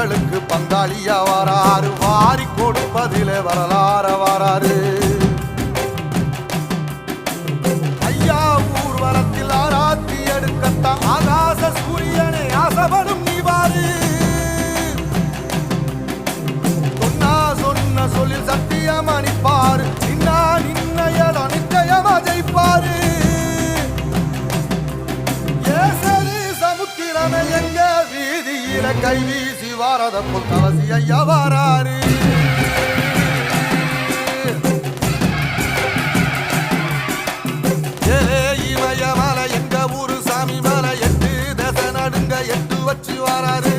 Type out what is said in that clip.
மக்களுக்கு பங்காளியா வராரு, வாரி கொடுப்பதிலே வரலாற வராரு. ஐயா ஊர்வலத்தில் ஆராத்தி எடுக்கத்தான் ஆகாச சூரியனை ஆசைப்படும் நீ வாரு. சொன்ன சொல்லில் சத்தியமா நிற்பாரு, நின்னா நின்னையட நிச்சயமா ஜெயிப்பாரு. சமுத்திரமே எங்க வீதியில கை வீசி வாரத புத்தவசி ஐயா வாராரு. இமய மலை எங்க ஊரு சாமி மலை 8 தசை நடுங்க 8 வச்சு வாராரு.